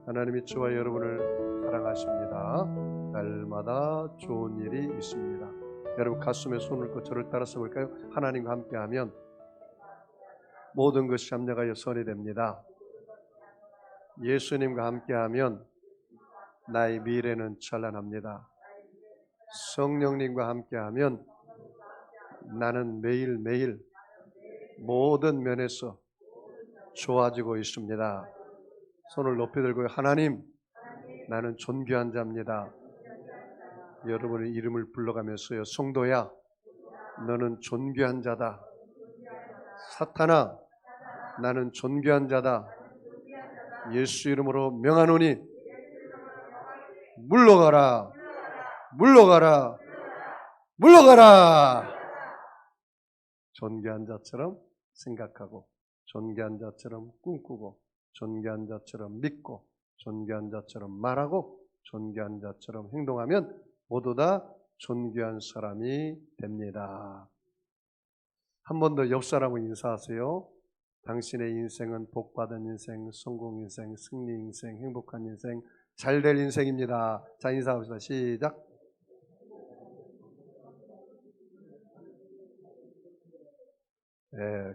하나님이 저와 여러분을 사랑하십니다. 날마다 좋은 일이 있습니다. 여러분 가슴에 손을 얹고 저를 따라서 볼까요? 하나님과 함께하면 모든 것이 합력하여 선이 됩니다. 예수님과 함께하면 나의 미래는 찬란합니다. 성령님과 함께하면 나는 매일매일 모든 면에서 좋아지고 있습니다. 손을 높이 들고 하나님, 나는 존귀한 자입니다. 여러분의 이름을 불러가면서요. 성도야, 너는 존귀한 자다. 사탄아, 나는 존귀한 자다. 예수 이름으로 명하노니 물러가라, 물러가라, 물러가라. 존귀한 자처럼 생각하고, 존귀한 자처럼 꿈꾸고, 존귀한 자처럼 믿고, 존귀한 자처럼 말하고, 존귀한 자처럼 행동하면 모두 다 존귀한 사람이 됩니다. 한 번 더 옆 사람을 인사하세요. 당신의 인생은 복받은 인생, 성공 인생, 승리 인생, 행복한 인생, 잘될 인생입니다. 자, 인사합시다. 시작. 네,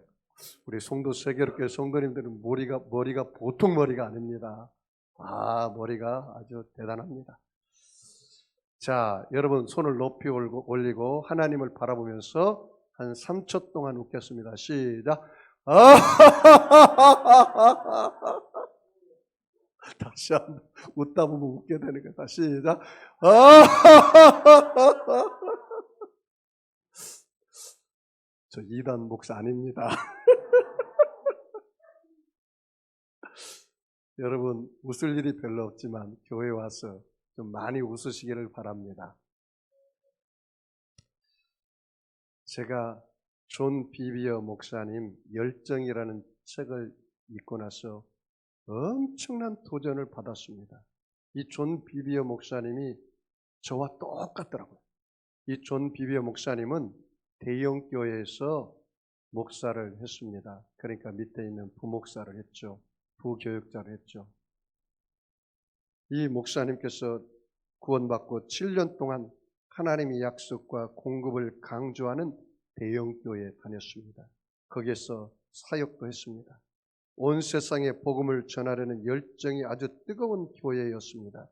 우리 송도 세계롭게 성도님들은 머리가 보통 머리가 아닙니다. 머리가 아주 대단합니다. 자, 여러분 손을 높이 올리고 하나님을 바라보면서 한 3초 동안 웃겠습니다. 시작. 다시 한번 웃다 보면 웃게 되는 거다. 시작. 저 이단 목사 아닙니다. 여러분 웃을 일이 별로 없지만 교회 와서 좀 많이 웃으시기를 바랍니다. 제가 존 비비어 목사님 열정이라는 책을 읽고 나서 엄청난 도전을 받았습니다. 이 존 비비어 목사님이 저와 똑같더라고요. 이 존 비비어 목사님은 대형 교회에서 목사를 했습니다. 그러니까 밑에 있는 부목사를 했죠. 부교육자를 했죠. 이 목사님께서 구원받고 7년 동안 하나님의 약속과 공급을 강조하는 대형 교회에 다녔습니다. 거기에서 사역도 했습니다. 온 세상에 복음을 전하려는 열정이 아주 뜨거운 교회였습니다.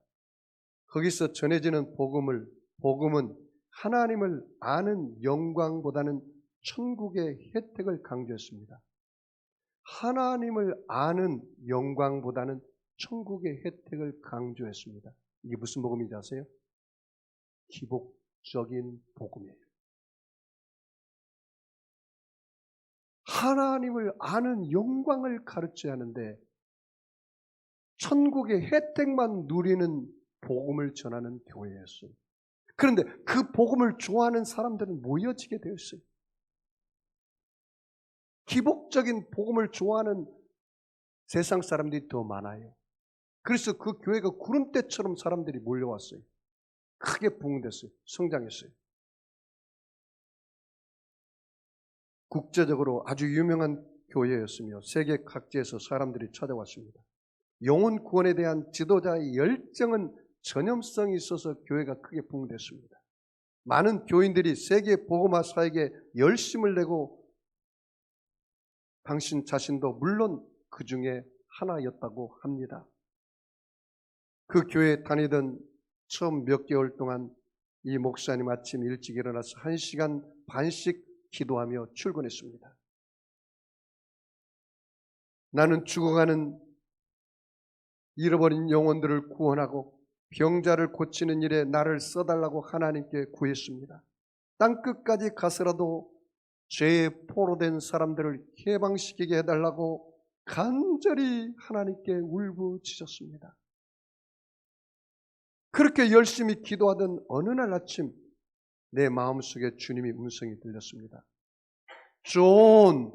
거기서 전해지는 복음은 하나님을 아는 영광보다는 천국의 혜택을 강조했습니다. 하나님을 아는 영광보다는 천국의 혜택을 강조했습니다. 이게 무슨 복음인지 아세요? 기복적인 복음이에요. 하나님을 아는 영광을 가르쳐야 하는데 천국의 혜택만 누리는 복음을 전하는 교회였어요. 그런데 그 복음을 좋아하는 사람들은 모여지게 되었어요. 기복적인 복음을 좋아하는 세상 사람들이 더 많아요. 그래서 그 교회가 구름대처럼 사람들이 몰려왔어요. 크게 부흥됐어요. 성장했어요. 국제적으로 아주 유명한 교회였으며 세계 각지에서 사람들이 찾아왔습니다. 영혼 구원에 대한 지도자의 열정은 전염성이 있어서 교회가 크게 부흥됐습니다. 많은 교인들이 세계 복음화 사역에 열심을 내고 당신 자신도 물론 그 중에 하나였다고 합니다. 그 교회에 다니던 처음 몇 개월 동안 이 목사님 아침 일찍 일어나서 1시간 반씩 기도하며 출근했습니다. 나는 죽어가는 잃어버린 영혼들을 구원하고 병자를 고치는 일에 나를 써달라고 하나님께 구했습니다. 땅끝까지 가서라도 죄에 포로된 사람들을 해방시키게 해달라고 간절히 하나님께 울부짖었습니다. 그렇게 열심히 기도하던 어느 날 아침 내 마음속에 주님의 음성이 들렸습니다. 존,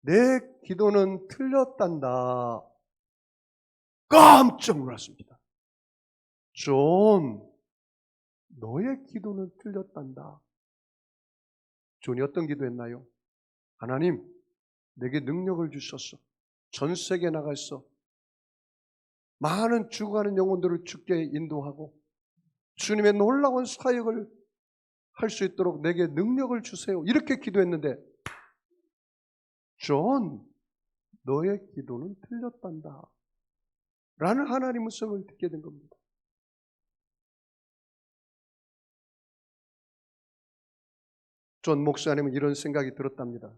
내 기도는 틀렸단다. 깜짝 놀랐습니다. 존, 너의 기도는 틀렸단다. 존이 어떤 기도했나요? 하나님, 내게 능력을 주셔서 전 세계에 나가서 많은 죽어가는 영혼들을 주께 인도하고 주님의 놀라운 사역을 할 수 있도록 내게 능력을 주세요. 이렇게 기도했는데 존, 너의 기도는 틀렸단다 라는 하나님의 음성을 듣게 된 겁니다. 존 목사님은 이런 생각이 들었답니다.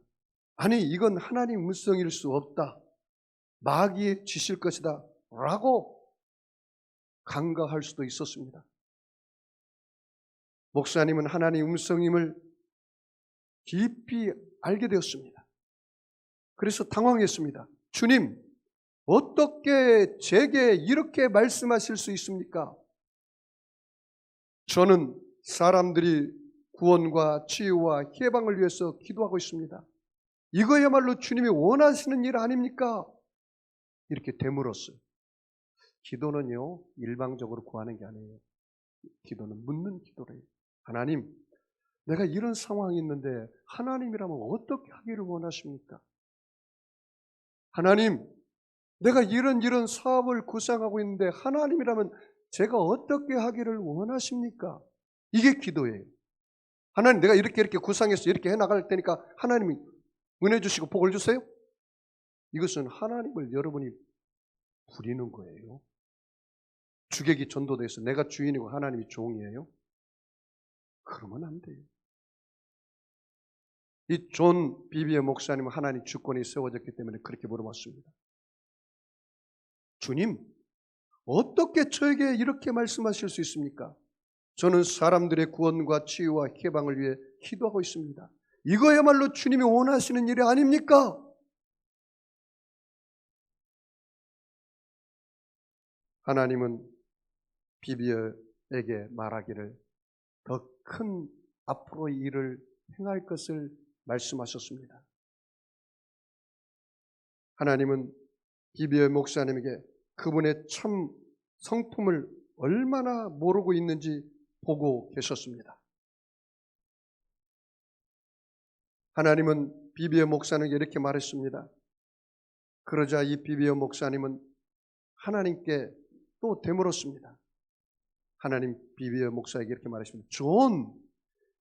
아니, 이건 하나님 음성일 수 없다. 마귀의 짓일 것이다 라고 간과할 수도 있었습니다. 목사님은 하나님 음성임을 깊이 알게 되었습니다. 그래서 당황했습니다. 주님, 어떻게 제게 이렇게 말씀하실 수 있습니까? 저는 사람들이 구원과 치유와 해방을 위해서 기도하고 있습니다. 이거야말로 주님이 원하시는 일 아닙니까? 이렇게 되물었어요. 기도는요, 일방적으로 구하는 게 아니에요. 기도는 묻는 기도래요. 하나님, 내가 이런 상황이 있는데 하나님이라면 어떻게 하기를 원하십니까? 하나님, 내가 이런 사업을 구상하고 있는데 하나님이라면 제가 어떻게 하기를 원하십니까? 이게 기도예요. 하나님, 내가 이렇게 구상해서 이렇게 해나갈 테니까 하나님이 은혜 주시고 복을 주세요? 이것은 하나님을 여러분이 부리는 거예요. 주객이 전도돼서 내가 주인이고 하나님이 종이에요? 그러면 안 돼요. 이 존 비비의 목사님은 하나님 주권이 세워졌기 때문에 그렇게 물어봤습니다. 주님, 어떻게 저에게 이렇게 말씀하실 수 있습니까? 저는 사람들의 구원과 치유와 해방을 위해 기도하고 있습니다. 이거야말로 주님이 원하시는 일이 아닙니까? 하나님은 비비어에게 말하기를 더 큰 앞으로 일을 행할 것을 말씀하셨습니다. 하나님은 비비어 목사님에게 그분의 참 성품을 얼마나 모르고 있는지 보고 계셨습니다. 하나님은 비비어 목사님에게 이렇게 말했습니다. 그러자 이 비비어 목사님은 하나님께 또 되물었습니다. 하나님 비비어 목사에게 이렇게 말했습니다. 존,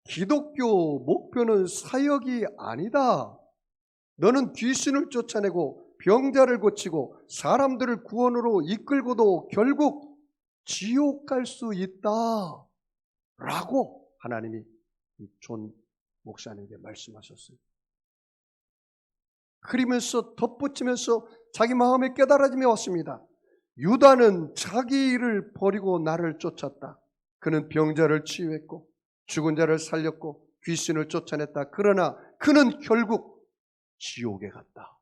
기독교 목표는 사역이 아니다. 너는 귀신을 쫓아내고 병자를 고치고 사람들을 구원으로 이끌고도 결국 지옥 갈 수 있다 라고 하나님이 존 목사님에게 말씀하셨어요. 그러면서 덧붙이면서 자기 마음에 깨달아짐이 왔습니다. 유다는 자기 일을 버리고 나를 쫓았다. 그는 병자를 치유했고 죽은 자를 살렸고 귀신을 쫓아냈다. 그러나 그는 결국 지옥에 갔다.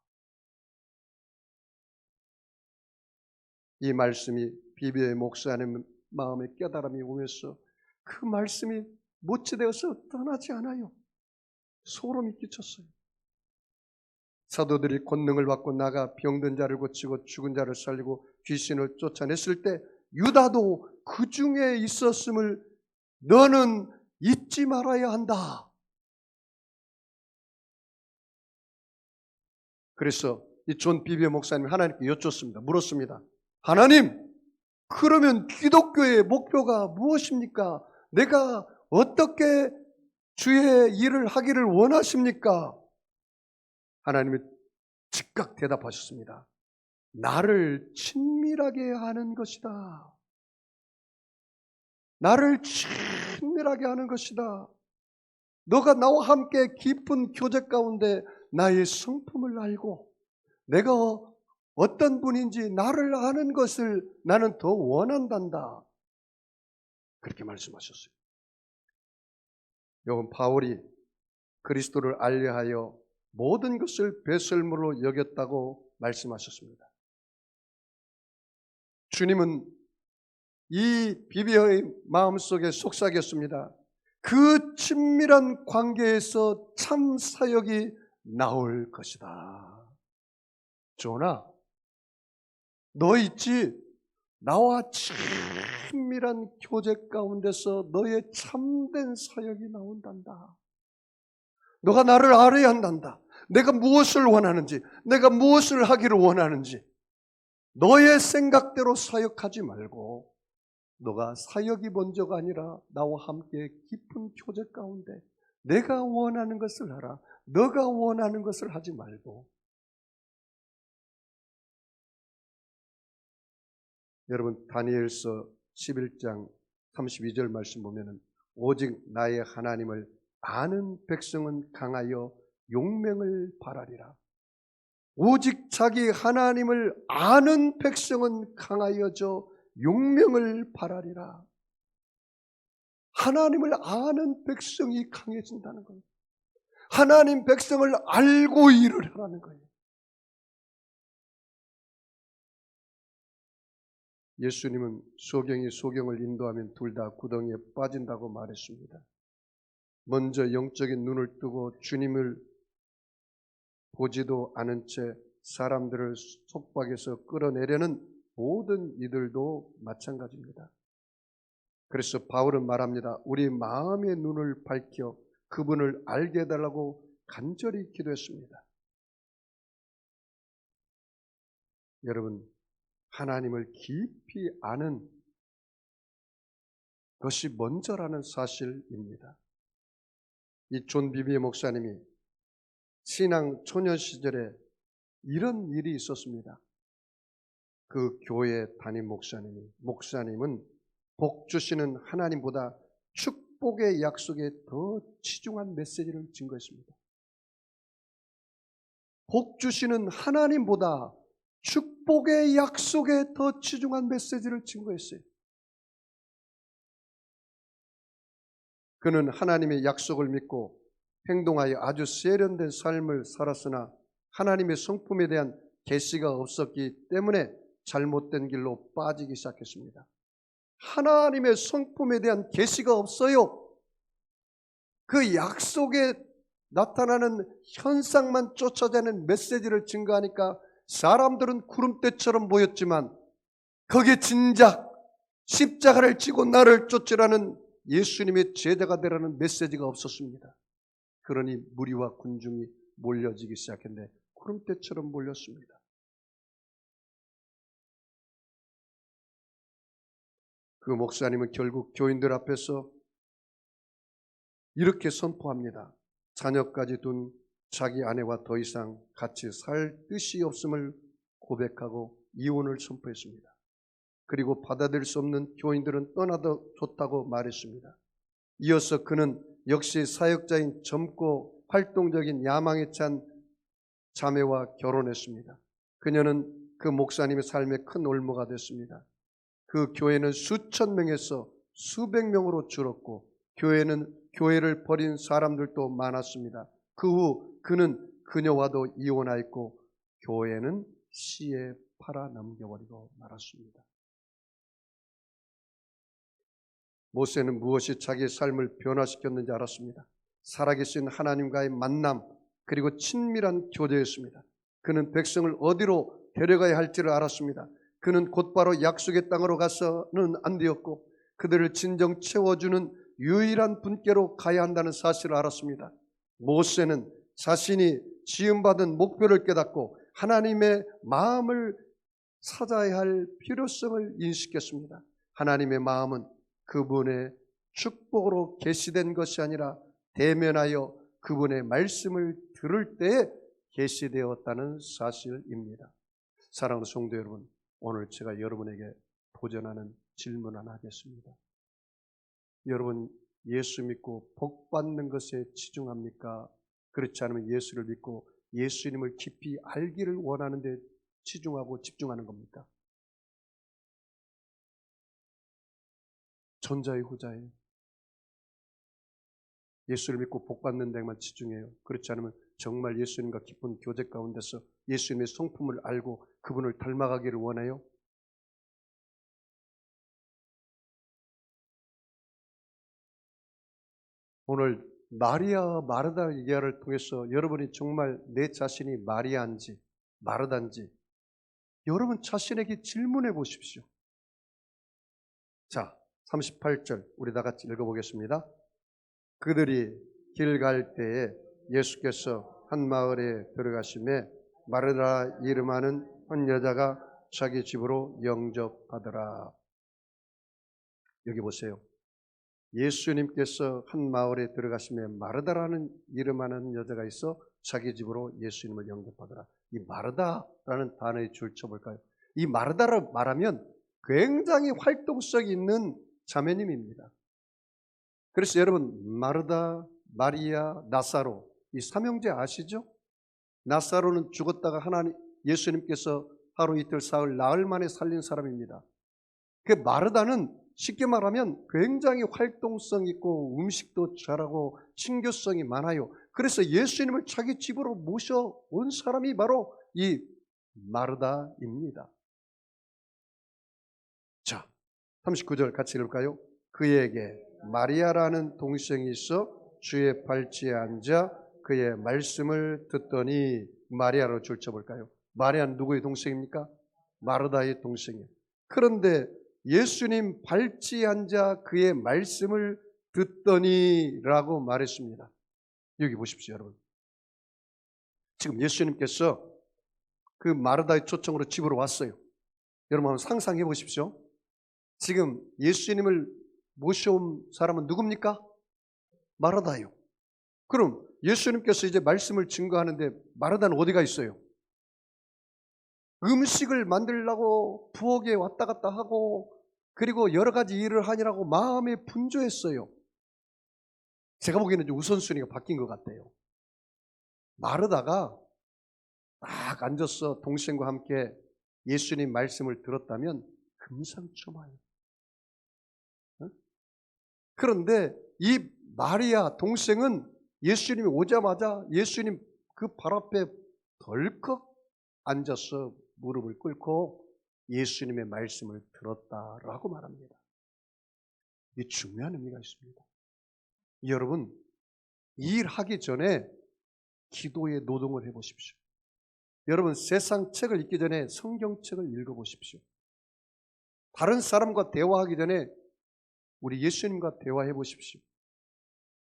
이 말씀이 비비의 목사님 마음에 깨달음이 오면서 그 말씀이 못지되어서 떠나지 않아요. 소름이 끼쳤어요. 사도들이 권능을 받고 나가 병든 자를 고치고 죽은 자를 살리고 귀신을 쫓아냈을 때 유다도 그 중에 있었음을 너는 잊지 말아야 한다. 그래서 이 존 비비어 목사님이 하나님께 여쭙습니다. 물었습니다. 하나님, 그러면 기독교의 목표가 무엇입니까? 내가 어떻게 주의 일을 하기를 원하십니까? 하나님이 즉각 대답하셨습니다. 나를 친밀하게 하는 것이다. 나를 친밀하게 하는 것이다. 너가 나와 함께 깊은 교제 가운데 나의 성품을 알고 내가 어떤 분인지 나를 아는 것을 나는 더 원한단다. 그렇게 말씀하셨어요. 여러분, 바울이 그리스도를 알려하여 모든 것을 배설물로 여겼다고 말씀하셨습니다. 주님은 이 비비어의 마음속에 속삭였습니다. 그 친밀한 관계에서 참 사역이 나올 것이다. 존아, 너 있지? 나와 친밀한 교제 가운데서 너의 참된 사역이 나온단다. 너가 나를 알아야 한단다. 내가 무엇을 원하는지, 내가 무엇을 하기를 원하는지. 너의 생각대로 사역하지 말고 너가 사역이 먼저가 아니라 나와 함께 깊은 교제 가운데 내가 원하는 것을 하라. 너가 원하는 것을 하지 말고. 여러분 다니엘서 11장 32절 말씀 보면은 오직 나의 하나님을 아는 백성은 강하여 용맹을 발하리라. 오직 자기 하나님을 아는 백성은 강하여져 용명을 발하리라. 하나님을 아는 백성이 강해진다는 거예요. 하나님 백성을 알고 일을 하라는 거예요. 예수님은 소경이 소경을 인도하면 둘 다 구덩이에 빠진다고 말했습니다. 먼저 영적인 눈을 뜨고 주님을 보지도 않은 채 사람들을 속박해서 끌어내려는 모든 이들도 마찬가지입니다. 그래서 바울은 말합니다. 우리 마음의 눈을 밝혀 그분을 알게 해달라고 간절히 기도했습니다. 여러분, 하나님을 깊이 아는 것이 먼저라는 사실입니다. 이 존 비비의 목사님이 신앙 초년 시절에 이런 일이 있었습니다. 그 교회 담임 목사님은 복 주시는 하나님보다 축복의 약속에 더 치중한 메시지를 증거했습니다. 복 주시는 하나님보다 축복의 약속에 더 치중한 메시지를 증거했어요. 그는 하나님의 약속을 믿고 행동하여 아주 세련된 삶을 살았으나 하나님의 성품에 대한 계시가 없었기 때문에 잘못된 길로 빠지기 시작했습니다. 하나님의 성품에 대한 계시가 없어요. 그 약속에 나타나는 현상만 쫓아다니는 메시지를 증거하니까 사람들은 구름대처럼 보였지만 거기에 진작 십자가를 지고 나를 쫓으라는 예수님의 제자가 되라는 메시지가 없었습니다. 그러니 무리와 군중이 몰려지기 시작했는데 구름대처럼 몰렸습니다. 그 목사님은 결국 교인들 앞에서 이렇게 선포합니다. 자녀까지 둔 자기 아내와 더 이상 같이 살 뜻이 없음을 고백하고 이혼을 선포했습니다. 그리고 받아들일 수 없는 교인들은 떠나도 좋다고 말했습니다. 이어서 그는 역시 사역자인 젊고 활동적인 야망에 찬 자매와 결혼했습니다. 그녀는 그 목사님의 삶에 큰 올무가 됐습니다. 그 교회는 수천 명에서 수백 명으로 줄었고 교회를 버린 사람들도 많았습니다. 그 후 그는 그녀와도 이혼하였고 교회는 시에 팔아 넘겨버리고 말았습니다. 모세는 무엇이 자기의 삶을 변화시켰는지 알았습니다. 살아계신 하나님과의 만남 그리고 친밀한 교제였습니다. 그는 백성을 어디로 데려가야 할지를 알았습니다. 그는 곧바로 약속의 땅으로 가서는 안 되었고 그들을 진정 채워주는 유일한 분께로 가야 한다는 사실을 알았습니다. 모세는 자신이 지음받은 목표를 깨닫고 하나님의 마음을 찾아야 할 필요성을 인식했습니다. 하나님의 마음은 그분의 축복으로 계시된 것이 아니라 대면하여 그분의 말씀을 들을 때에 계시되었다는 사실입니다. 사랑하는 성도 여러분, 오늘 제가 여러분에게 도전하는 질문 하나 하겠습니다. 여러분 예수 믿고 복 받는 것에 치중합니까? 그렇지 않으면 예수를 믿고 예수님을 깊이 알기를 원하는데 치중하고 집중하는 겁니까? 전자의 후자예요. 예수를 믿고 복 받는 데만 치중해요. 그렇지 않으면 정말 예수님과 깊은 교제 가운데서 예수님의 성품을 알고 그분을 닮아가기를 원해요. 오늘 마리아 마르다 얘기를 통해서 여러분이 정말 내 자신이 마리아인지 마르다인지 여러분 자신에게 질문해 보십시오. 자, 38절 우리 다 같이 읽어보겠습니다. 그들이 길 갈 때에 예수께서 한 마을에 들어가심에 마르다 이름하는 한 여자가 자기 집으로 영접하더라. 여기 보세요. 예수님께서 한 마을에 들어가시면 마르다라는 이름하는 여자가 있어 자기 집으로 예수님을 영접하더라. 이 마르다라는 단어의 줄 쳐볼까요? 이 마르다를 말하면 굉장히 활동성이 있는 자매님입니다. 그래서 여러분 마르다, 마리아, 나사로 이 삼형제 아시죠? 나사로는 죽었다가 예수님께서 하루 이틀 사흘 나흘 만에 살린 사람입니다. 그 마르다는 쉽게 말하면 굉장히 활동성 있고 음식도 잘하고 친교성이 많아요. 그래서 예수님을 자기 집으로 모셔온 사람이 바로 이 마르다입니다. 자, 39절 같이 읽을까요? 그에게 마리아라는 동생이 있어 주의 발치에 앉아 그의 말씀을 듣더니 마리아로 줄쳐볼까요? 마리아는 누구의 동생입니까? 마르다의 동생이에요. 그런데 예수님 발치에 앉아 그의 말씀을 듣더니 라고 말했습니다. 여기 보십시오, 여러분. 지금 예수님께서 그 마르다의 초청으로 집으로 왔어요. 여러분 한번 상상해 보십시오. 지금 예수님을 모셔온 사람은 누굽니까? 마르다요. 그럼 예수님께서 이제 말씀을 증거하는데 마르다는 어디가 있어요? 음식을 만들려고 부엌에 왔다 갔다 하고 그리고 여러 가지 일을 하느라고 마음에 분주했어요. 제가 보기에는 우선순위가 바뀐 것 같아요. 마르다가 딱 앉아서 동생과 함께 예수님 말씀을 들었다면 금상첨화예요. 그런데 이 마리아 동생은 예수님이 오자마자 예수님 그 발 앞에 덜컥 앉아서 무릎을 꿇고 예수님의 말씀을 들었다라고 말합니다. 이 중요한 의미가 있습니다. 여러분, 일하기 전에 기도의 노동을 해보십시오. 여러분, 세상 책을 읽기 전에 성경책을 읽어보십시오. 다른 사람과 대화하기 전에 우리 예수님과 대화해 보십시오.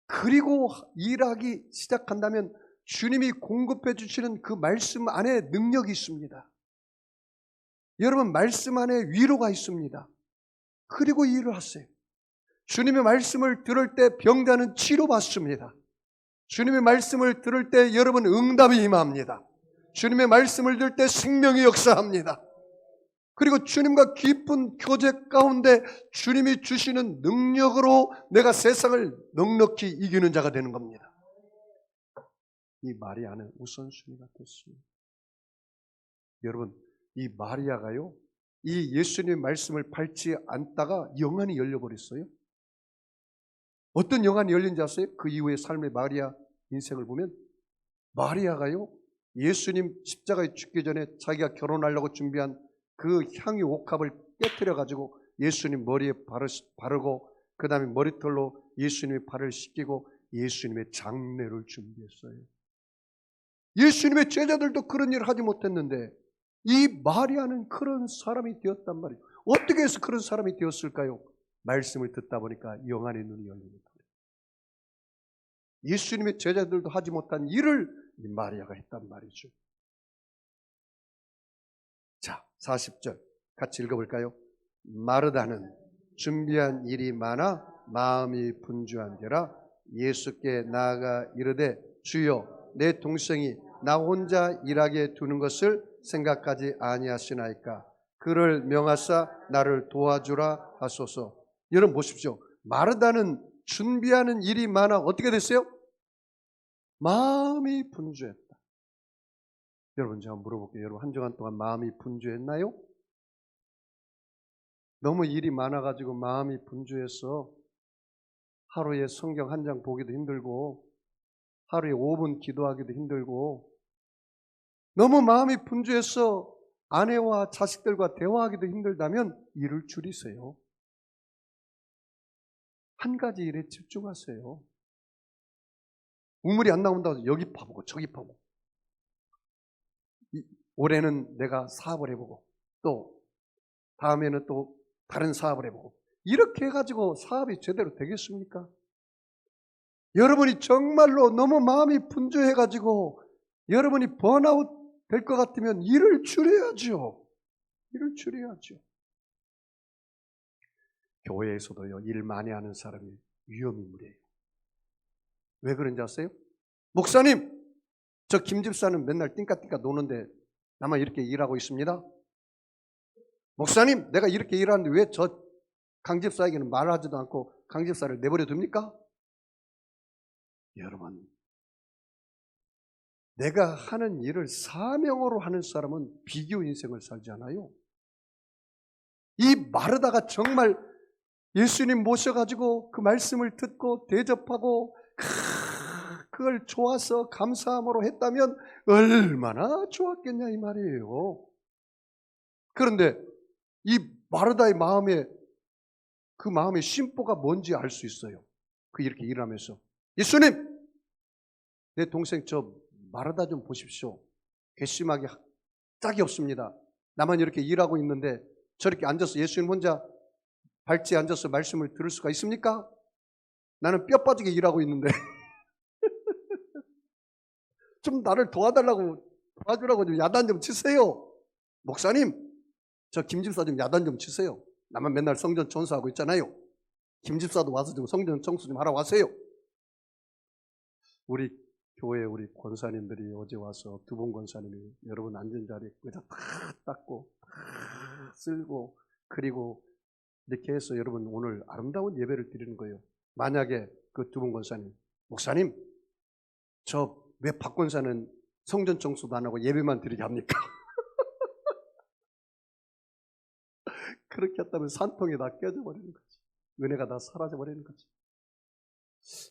그리고 일하기 시작한다면 주님이 공급해 주시는 그 말씀 안에 능력이 있습니다. 여러분, 말씀 안에 위로가 있습니다. 그리고 일을 하세요. 주님의 말씀을 들을 때 병자는 치료받습니다. 주님의 말씀을 들을 때 여러분 응답이 임합니다. 주님의 말씀을 들을 때 생명이 역사합니다. 그리고 주님과 깊은 교제 가운데 주님이 주시는 능력으로 내가 세상을 넉넉히 이기는 자가 되는 겁니다. 이 마리아는 우선순위가 됐습니다. 여러분, 이 마리아가요, 이 예수님의 말씀을 밟지 않다가 영안이 열려버렸어요. 어떤 영안이 열린지 아세요? 그 이후의 삶의 마리아 인생을 보면 마리아가요, 예수님 십자가에 죽기 전에 자기가 결혼하려고 준비한 그 향유 옥합을 깨트려가지고 예수님 머리에 바르고 그 다음에 머리털로 예수님의 발을 씻기고 예수님의 장례를 준비했어요. 예수님의 제자들도 그런 일을 하지 못했는데 이 마리아는 그런 사람이 되었단 말이에요. 어떻게 해서 그런 사람이 되었을까요? 말씀을 듣다 보니까 영안의 눈이 열립니다. 예수님의 제자들도 하지 못한 일을 이 마리아가 했단 말이죠. 자, 40절 같이 읽어볼까요? 마르다는 준비한 일이 많아 마음이 분주한데라 예수께 나아가 이르되 주여 내 동생이 나 혼자 일하게 두는 것을 생각하지 아니하시나이까 그를 명하사 나를 도와주라 하소서. 여러분 보십시오. 마르다는 준비하는 일이 많아 어떻게 됐어요? 마음이 분주했다. 여러분 제가 물어볼게요. 여러분 한 주간 동안 마음이 분주했나요? 너무 일이 많아가지고 마음이 분주해서 하루에 성경 한 장 보기도 힘들고 하루에 5분 기도하기도 힘들고 너무 마음이 분주해서 아내와 자식들과 대화하기도 힘들다면 일을 줄이세요. 한 가지 일에 집중하세요. 우물이 안 나온다고 해서 여기 파보고 저기 파보고 올해는 내가 사업을 해보고 또 다음에는 또 다른 사업을 해보고 이렇게 해가지고 사업이 제대로 되겠습니까? 여러분이 정말로 너무 마음이 분주해가지고 여러분이 번아웃 될 것 같으면 일을 줄여야죠. 일을 줄여야죠. 교회에서도요, 일 많이 하는 사람이 위험인물이에요. 왜 그런지 아세요? 목사님, 저 김 집사는 맨날 띵까띵까 노는데 나만 이렇게 일하고 있습니다. 목사님, 내가 이렇게 일하는데 왜 저 강 집사에게는 말하지도 않고 강 집사를 내버려 둡니까? 여러분, 내가 하는 일을 사명으로 하는 사람은 비교 인생을 살지 않아요. 이 마르다가 정말 예수님 모셔가지고 그 말씀을 듣고 대접하고 그걸 좋아서 감사함으로 했다면 얼마나 좋았겠냐 이 말이에요. 그런데 이 마르다의 마음에 그 마음의 심보가 뭔지 알 수 있어요. 그 이렇게 일하면서 예수님, 내 동생 저 마르다 좀 보십시오. 괘씸하게 짝이 없습니다. 나만 이렇게 일하고 있는데 저렇게 앉아서 예수님 혼자 발치에 앉아서 말씀을 들을 수가 있습니까? 나는 뼈 빠지게 일하고 있는데 좀 나를 도와주라고 좀 야단 좀 치세요. 목사님, 저 김집사 좀 야단 좀 치세요. 나만 맨날 성전 청소하고 있잖아요. 김집사도 와서 좀 성전 청소 좀 하라고 하세요. 우리 교회 우리 권사님들이 어제 와서 두 분 권사님이 여러분 앉은 자리에 의자 다 닦고 다 쓸고 그리고 이렇게 해서 여러분 오늘 아름다운 예배를 드리는 거예요. 만약에 그 두 분 권사님, 목사님, 저 왜 박 권사는 성전 청소도 안 하고 예배만 드리게 합니까? 그렇게 했다면 산통이 다 깨져버리는 거지. 은혜가 다 사라져버리는 거지.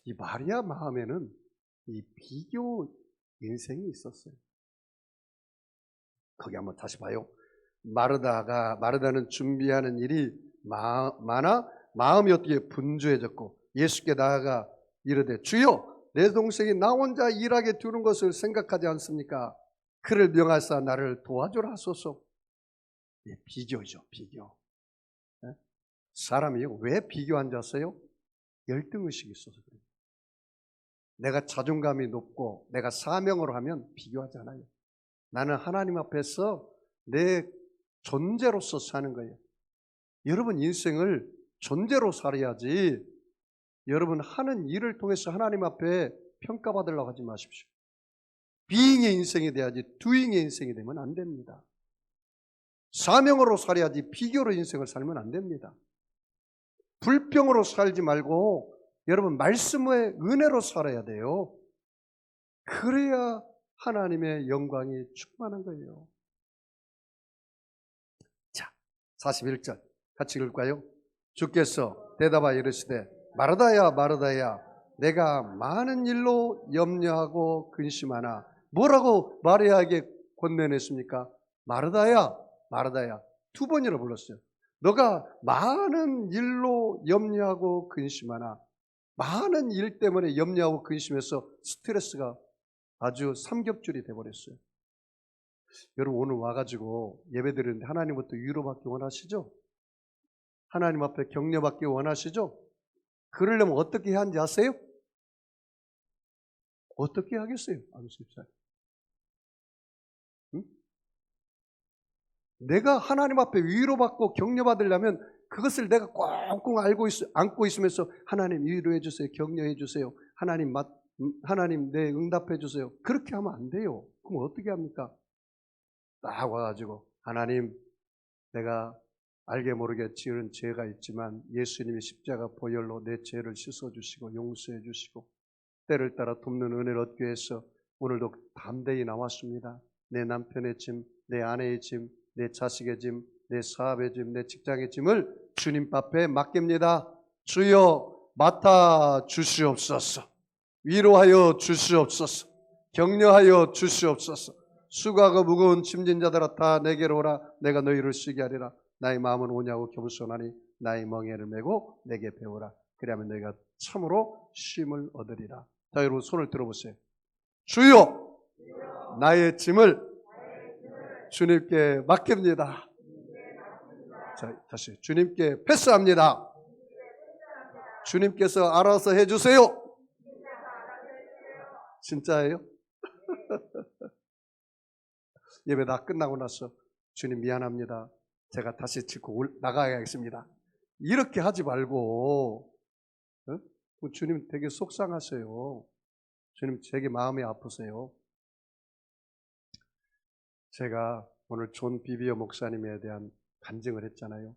이 마리아 마음에는 이 비교 인생이 있었어요. 거기 한번 다시 봐요. 마르다는 준비하는 일이 많아 마음이 어떻게 분주해졌고 예수께 나아가 이르되 주여 내 동생이 나 혼자 일하게 두는 것을 생각하지 않습니까? 그를 명하사 나를 도와주라 하소서. 예, 비교죠, 비교. 예? 사람이 왜 비교 앉았어요? 열등의식이 있어서 그래요. 내가 자존감이 높고 내가 사명으로 하면 비교하지 않아요. 나는 하나님 앞에서 내 존재로서 사는 거예요. 여러분 인생을 존재로 살아야지 여러분 하는 일을 통해서 하나님 앞에 평가받으려고 하지 마십시오. 비잉의 인생이 돼야지 두잉의 인생이 되면 안 됩니다. 사명으로 살아야지 비교로 인생을 살면 안 됩니다. 불평으로 살지 말고 여러분 말씀의 은혜로 살아야 돼요. 그래야 하나님의 영광이 충만한 거예요. 자, 41절 같이 읽을까요? 주께서 대답하여 이르시되 마르다야 마르다야 내가 많은 일로 염려하고 근심하나 뭐라고 마리아에게 권면했습니까? 마르다야 마르다야 두 번이나 불렀어요. 너가 많은 일로 염려하고 근심하나 많은 일 때문에 염려하고 근심해서 스트레스가 아주 삼겹줄이 돼버렸어요. 여러분 오늘 와가지고 예배 드리는데 하나님부터 위로받기 원하시죠? 하나님 앞에 격려받기 원하시죠? 그러려면 어떻게 해야 하는지 아세요? 어떻게 하겠어요? 안수입사. 응? 내가 하나님 앞에 위로받고 격려받으려면 그것을 내가 꽁꽁 안고 있으면서 하나님 위로해 주세요. 격려해 주세요. 하나님 내 응답해 주세요. 그렇게 하면 안 돼요. 그럼 어떻게 합니까? 딱 와가지고 하나님 내가 알게 모르게 지은 죄가 있지만 예수님이 십자가 보혈로 내 죄를 씻어주시고 용서해 주시고 때를 따라 돕는 은혜를 얻기 위해서 오늘도 담대히 나왔습니다. 내 남편의 짐, 내 아내의 짐, 내 자식의 짐, 내 사업의 짐, 내 직장의 짐을 주님 앞에 맡깁니다. 주여 맡아 주시옵소서. 위로하여 주시옵소서. 격려하여 주시옵소서. 수고하고 무거운 짐진 자들아 다 내게로 오라. 내가 너희를 쉬게 하리라. 나의 마음은 오냐고 겸손하니 나의 멍에를 메고 내게 배우라. 그리하면 너희가 참으로 쉼을 얻으리라. 자, 여러분 손을 들어보세요. 주여 나의 짐을 주님께 맡깁니다. 자, 다시 주님께 패스합니다. 주님께서 알아서 해주세요. 진짜예요? 예배 다 끝나고 나서 주님 미안합니다. 제가 다시 짚고 나가야겠습니다. 이렇게 하지 말고 주님 되게 속상하세요. 주님 되게 마음이 아프세요. 제가 오늘 존 비비어 목사님에 대한 간증을 했잖아요.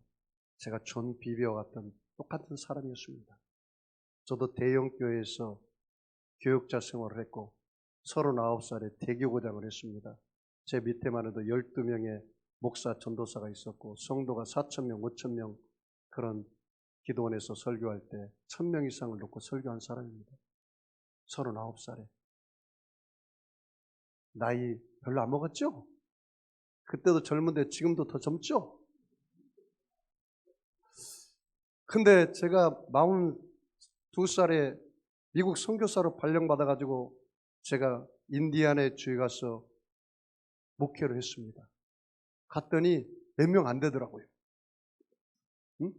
제가 존 비비어 같은 똑같은 사람이었습니다. 저도 대형교회에서 교육자 생활을 했고 39살에 대교고장을 했습니다. 제 밑에만 해도 12명의 목사 전도사가 있었고 성도가 4,000명, 5,000명 그런 기도원에서 설교할 때 1,000명 이상을 놓고 설교한 사람입니다. 39살에. 나이 별로 안 먹었죠? 그때도 젊은데 지금도 더 젊죠? 근데 제가 42살에 미국 선교사로 발령받아가지고 제가 인디애나에 주에 가서 목회를 했습니다. 갔더니 몇 명 안 되더라고요. 응?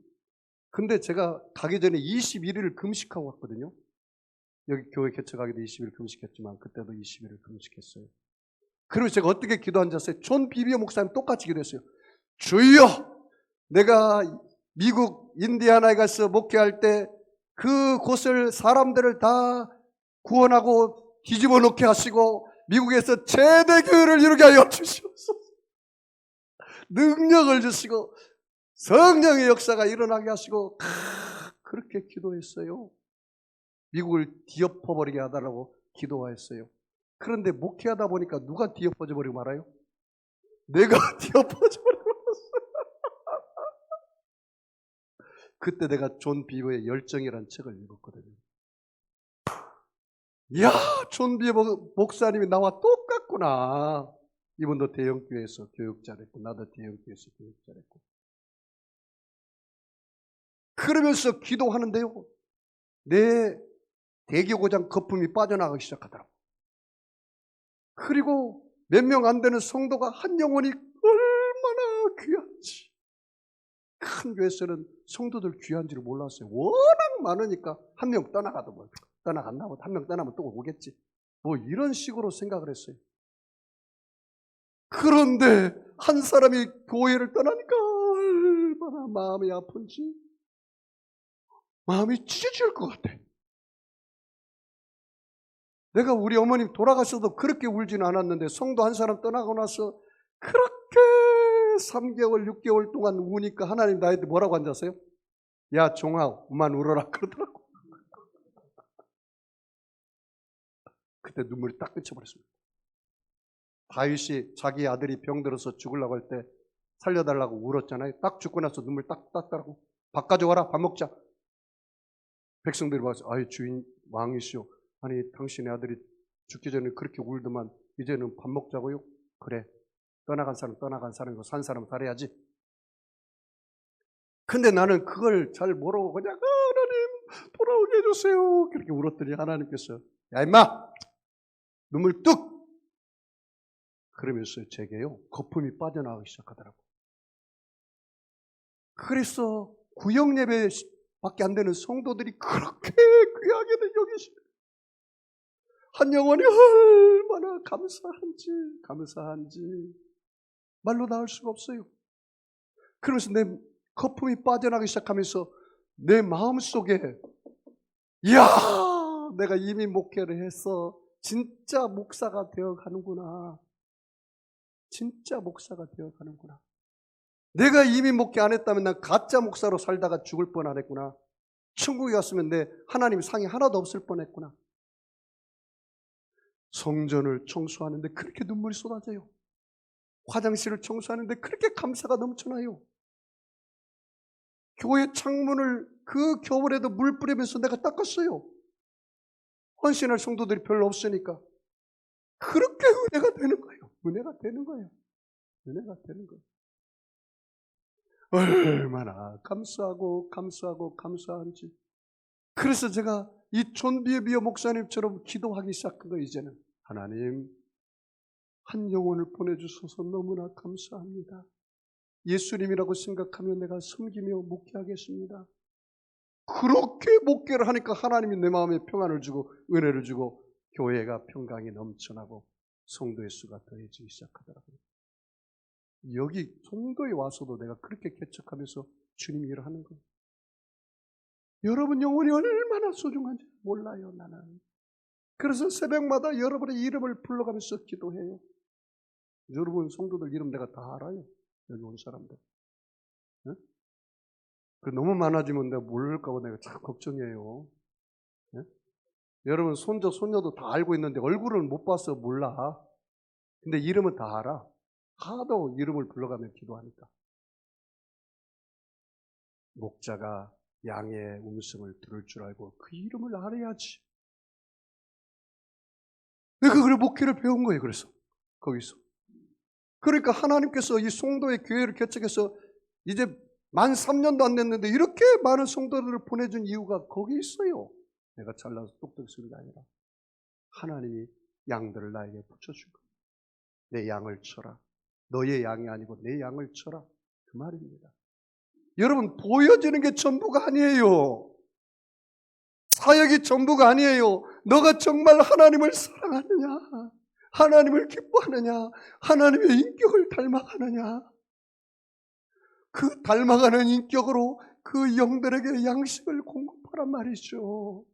근데 제가 가기 전에 21일을 금식하고 왔거든요. 여기 교회 개척하기도 20일 금식했지만 그때도 20일을 금식했어요. 그리고 제가 어떻게 기도한지 존 비비어 목사님 똑같이 기도했어요. 주여, 내가 미국 인디애나에 가서 목회할 때 그 곳을 사람들을 다 구원하고 뒤집어 놓게 하시고 미국에서 최대 교회를 이루게 하여 주시옵소서. 능력을 주시고 성령의 역사가 일어나게 하시고 그렇게 기도했어요. 미국을 뒤엎어버리게 하다라고 기도했어요. 그런데 목회하다 보니까 누가 뒤엎어져 버리고 말아요? 내가 뒤엎어져 버리고 말았어요. 그때 내가 존 비버의 열정이라는 책을 읽었거든요. 이야, 존 비버 목사님이 나와 똑같구나. 이분도 대형교회에서 교육자를 했고 나도 대형교회에서 교육자를 했고. 그러면서 기도하는데요. 내 대교고장 거품이 빠져나가기 시작하더라고. 그리고 몇 명 안 되는 성도가 한 영혼이 얼마나 귀한지. 큰 교회에서는 성도들 귀한지를 몰랐어요. 워낙 많으니까 한 명 떠나가도 뭐 떠나갔나 뭐 한 명 떠나면 또 오겠지. 뭐 이런 식으로 생각을 했어요. 그런데 한 사람이 교회를 떠나니까 얼마나 마음이 아픈지 마음이 찢어질 것 같아. 내가 우리 어머님 돌아가셔도 그렇게 울지는 않았는데 성도 한 사람 떠나고 나서 그렇게 3개월, 6개월 동안 우니까 하나님 나한테 뭐라고 앉았어요? 야 종아, 그만 울어라 그러더라고. 그때 눈물이 딱 그쳐버렸습니다. 다윗이 자기 아들이 병들어서 죽으려고 할 때 살려달라고 울었잖아요. 딱 죽고 나서 눈물 딱 땄더라고. 밥 가져와라, 밥 먹자. 백성들이 와서 아이 주인 왕이시오. 아니 당신의 아들이 죽기 전에 그렇게 울더만 이제는 밥 먹자고요? 그래. 떠나간 사람이고 산 사람 살아야지. 근데 나는 그걸 잘 모르고 그냥 하나님 돌아오게 해주세요. 그렇게 울었더니 하나님께서 야 임마 눈물 뚝! 그러면서 제게요 거품이 빠져나가기 시작하더라고. 그래서 구역 예배밖에 안 되는 성도들이 그렇게 귀하게 여기시네. 한 영혼이 얼마나 감사한지 말로 다 할 수가 없어요. 그러면서 내 거품이 빠져나가기 시작하면서 내 마음속에 이야 내가 이미 목회를 해서 진짜 목사가 되어가는구나. 진짜 목사가 되어가는구나. 내가 이미 목회 안 했다면 난 가짜 목사로 살다가 죽을 뻔 안 했구나. 천국에 갔으면 내 하나님 상이 하나도 없을 뻔했구나. 성전을 청소하는데 그렇게 눈물이 쏟아져요. 화장실을 청소하는데 그렇게 감사가 넘쳐나요. 교회 창문을 그 겨울에도 물 뿌리면서 내가 닦았어요. 헌신할 성도들이 별로 없으니까. 그렇게 은혜가 되는 거예요. 은혜가 되는 거예요. 은혜가 되는 거예요. 얼마나 감사한지. 그래서 제가 이 존 비비어 목사님처럼 기도하기 시작한 거예요. 이제는 하나님 한 영혼을 보내주셔서 너무나 감사합니다. 예수님이라고 생각하며 내가 섬기며 목회하겠습니다. 그렇게 목회를 하니까 하나님이 내 마음에 평안을 주고 은혜를 주고 교회가 평강이 넘쳐나고 성도의 수가 더해지기 시작하더라고요. 여기 송도에 와서도 내가 그렇게 개척하면서 주님이 일을 하는 거예요. 여러분 영혼이 얼마나 소중한지 몰라요, 나는. 그래서 새벽마다 여러분의 이름을 불러가면서 기도해요. 여러분 성도들 이름 내가 다 알아요. 여기 온 사람들. 네? 너무 많아지면 내가 모를까 봐 내가 참 걱정해요. 네? 여러분 손자, 손녀도 다 알고 있는데 얼굴을 못 봐서 몰라. 근데 이름은 다 알아. 하도 이름을 불러가며 기도하니까. 목자가 양의 음성을 들을 줄 알고 그 이름을 알아야지. 내가 그걸 목회를 배운 거예요. 그래서 거기서. 그러니까 하나님께서 이 송도의 교회를 개척해서 이제 만 3년도 안 됐는데 이렇게 많은 성도들을 보내준 이유가 거기 있어요. 내가 잘나서 똑똑해서 게 아니라 하나님이 양들을 나에게 붙여준 거예요. 내 양을 쳐라. 너의 양이 아니고 내 양을 쳐라. 그 말입니다. 여러분 보여지는 게 전부가 아니에요. 사역이 전부가 아니에요. 너가 정말 하나님을 사랑하느냐, 하나님을 기뻐하느냐, 하나님의 인격을 닮아가느냐, 그 닮아가는 인격으로 그 영들에게 양식을 공급하란 말이죠.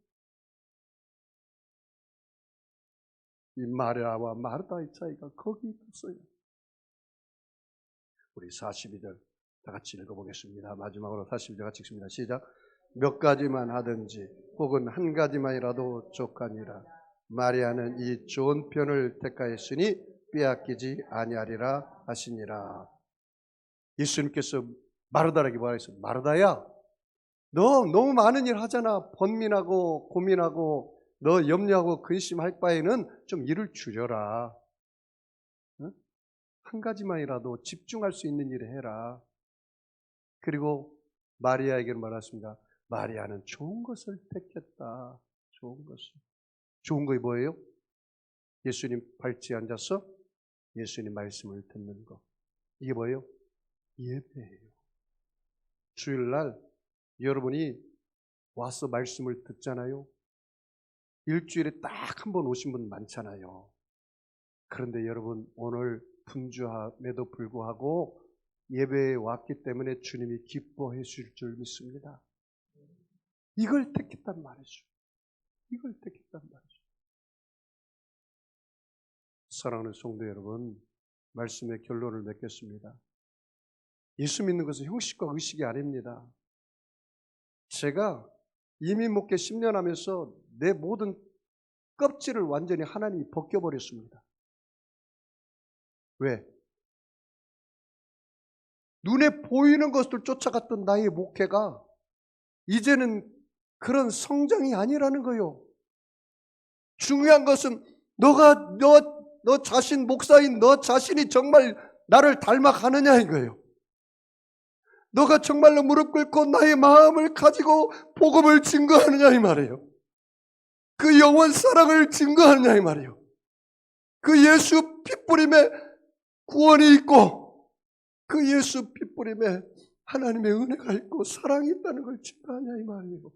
이 마리아와 마르다의 차이가 거기 있었어요. 우리 42절 다 같이 읽어보겠습니다. 마지막으로 42절 같이 읽습니다. 시작. 몇 가지만 하든지 혹은 한 가지만이라도 족하니라. 마리아는 이 좋은 편을 택하였으니 빼앗기지 아니하리라 하시니라. 예수님께서 마르다에게 뭐라 했어요? 마르다야, 너 너무 많은 일 하잖아. 번민하고 고민하고 너 염려하고 근심할 바에는 좀 일을 줄여라. 응? 한 가지만이라도 집중할 수 있는 일을 해라. 그리고 마리아에게는 말했습니다. 마리아는 좋은 것을 택했다. 좋은 것을. 좋은 것이 뭐예요? 예수님 발치에 앉아서 예수님 말씀을 듣는 것. 이게 뭐예요? 예배예요. 주일날 여러분이 와서 말씀을 듣잖아요. 일주일에 딱 한 번 오신 분 많잖아요. 그런데 여러분 오늘 분주함에도 불구하고 예배에 왔기 때문에 주님이 기뻐해 주실 줄 믿습니다. 이걸 택했단 말이죠. 이걸 택했단 말이죠. 사랑하는 성도 여러분, 말씀의 결론을 맺겠습니다. 예수 믿는 것은 형식과 의식이 아닙니다. 제가 이민 목회 10년 하면서 내 모든 껍질을 완전히 하나님이 벗겨버렸습니다. 왜? 눈에 보이는 것을 쫓아갔던 나의 목회가 이제는 그런 성장이 아니라는 거예요. 중요한 것은 너 자신, 목사인 너 자신이 정말 나를 닮아가느냐 이거예요. 너가 정말로 무릎 꿇고 나의 마음을 가지고 복음을 증거하느냐 이 말이에요. 그 영원 사랑을 증거하느냐 이 말이에요. 그 예수 핏부림에 구원이 있고 그 예수 핏부림에 하나님의 은혜가 있고 사랑이 있다는 걸 증거하냐 이 말이에요.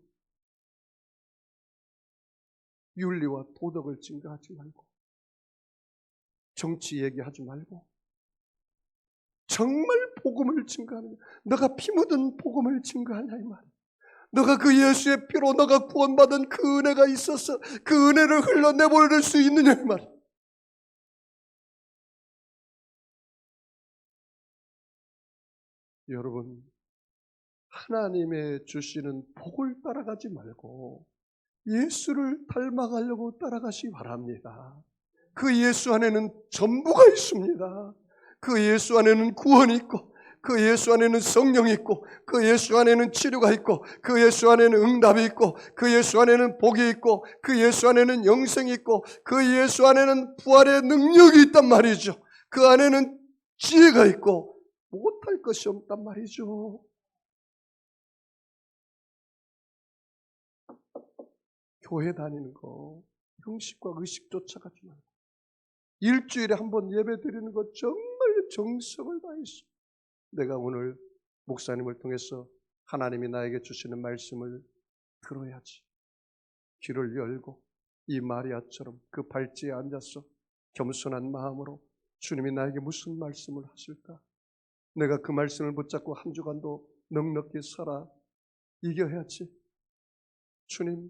윤리와 도덕을 증거하지 말고 정치 얘기하지 말고 정말 복음을 증거하느냐. 너가 피 묻은 복음을 증거하냐 이 말이에요. 너가 그 예수의 피로 너가 구원받은 그 은혜가 있어서 그 은혜를 흘러내버릴 수 있느냐 이 말이에요. 여러분 하나님의 주시는 복을 따라가지 말고 예수를 닮아가려고 따라가시 바랍니다. 그 예수 안에는 전부가 있습니다. 그 예수 안에는 구원이 있고 그 예수 안에는 성령이 있고 그 예수 안에는 치료가 있고 그 예수 안에는 응답이 있고 그 예수 안에는 복이 있고 그 예수 안에는 영생이 있고 그 예수 안에는 부활의 능력이 있단 말이죠. 그 안에는 지혜가 있고 못할 것이 없단 말이죠. 교회 다니는 거 형식과 의식 쫓아가지 말고 일주일에 한 번 예배 드리는 것 정말 정성을 다해서 내가 오늘 목사님을 통해서 하나님이 나에게 주시는 말씀을 들어야지. 귀를 열고 이 마리아처럼 그 발치에 앉아서 겸손한 마음으로 주님이 나에게 무슨 말씀을 하실까 내가 그 말씀을 붙잡고 한 주간도 넉넉히 살아 이겨야지. 주님,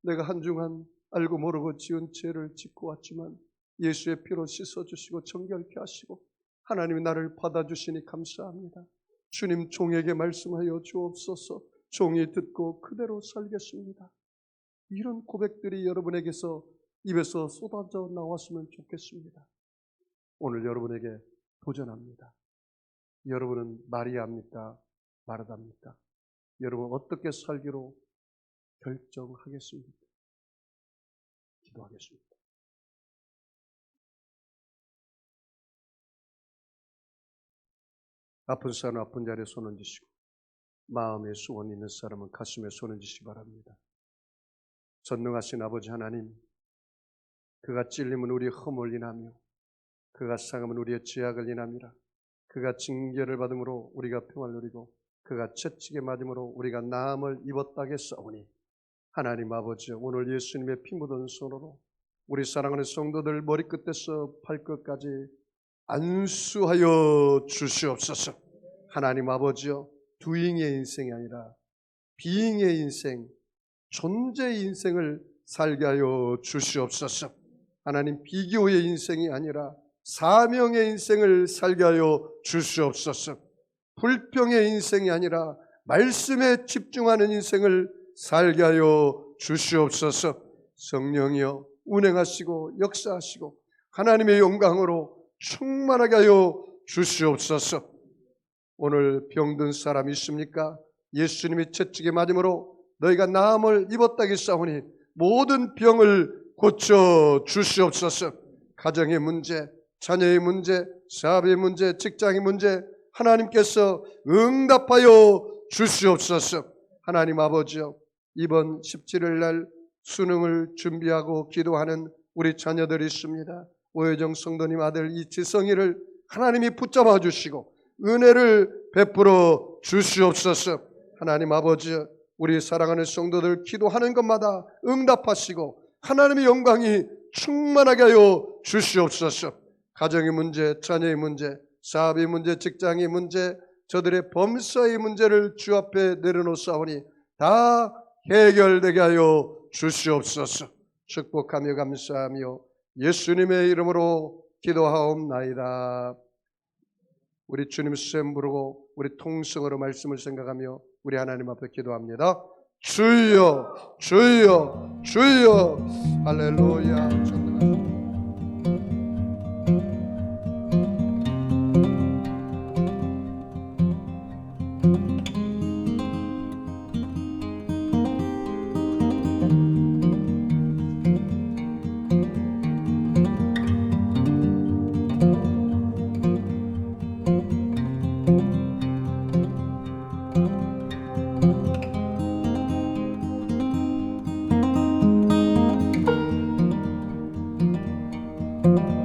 내가 한 주간 알고 모르고 지은 죄를 짓고 왔지만 예수의 피로 씻어주시고 정결케 하시고 하나님이 나를 받아주시니 감사합니다. 주님, 종에게 말씀하여 주옵소서. 종이 듣고 그대로 살겠습니다. 이런 고백들이 여러분에게서 입에서 쏟아져 나왔으면 좋겠습니다. 오늘 여러분에게 도전합니다. 여러분은 마리아입니까? 마르다입니까? 여러분 어떻게 살기로 결정하겠습니까? 기도하겠습니다. 아픈 사람 아픈 자리에 손 얹으시고 마음에 소원 있는 사람은 가슴에 손 얹으시기 바랍니다. 전능하신 아버지 하나님, 그가 찔림은 우리의 허물 인하며 그가 상함은 우리의 죄악을 인함이라. 그가 징계를 받음으로 우리가 평안을 누리고 그가 채찍에 맞음으로 우리가 나음을 입었다 하겠사오니 하나님 아버지, 오늘 예수님의 피 묻은 손으로 우리 사랑하는 성도들 머리끝에서 발끝까지 안수하여 주시옵소서. 하나님 아버지여, 두잉의 인생이 아니라 비잉의 인생, 존재의 인생을 살게 하여 주시옵소서. 하나님, 비교의 인생이 아니라 사명의 인생을 살게 하여 주시옵소서. 불평의 인생이 아니라 말씀에 집중하는 인생을 살게 하여 주시옵소서. 성령이여, 운행하시고 역사하시고 하나님의 영광으로 충만하게 하여 주시옵소서. 오늘 병든 사람 있습니까? 예수님이 채찍에 맞음으로 너희가 나음을 입었다 하겠사오니 모든 병을 고쳐 주시옵소서. 가정의 문제, 자녀의 문제, 사업의 문제, 직장의 문제 하나님께서 응답하여 주시옵소서. 하나님 아버지여, 이번 17일 날 수능을 준비하고 기도하는 우리 자녀들이 있습니다. 오혜정 성도님 아들 이지성이를 하나님이 붙잡아 주시고 은혜를 베풀어 주시옵소서. 하나님 아버지, 우리 사랑하는 성도들 기도하는 것마다 응답하시고 하나님의 영광이 충만하게 하여 주시옵소서. 가정의 문제, 자녀의 문제, 사업의 문제, 직장의 문제, 저들의 범사의 문제를 주 앞에 내려놓사오니 다 해결되게 하여 주시옵소서. 축복하며 감사하며 예수님의 이름으로 기도하옵나이다. 우리 주님 셈 부르고 우리 통성으로 말씀을 생각하며 우리 하나님 앞에 기도합니다. 주여, 주여, 주여. 할렐루야. you.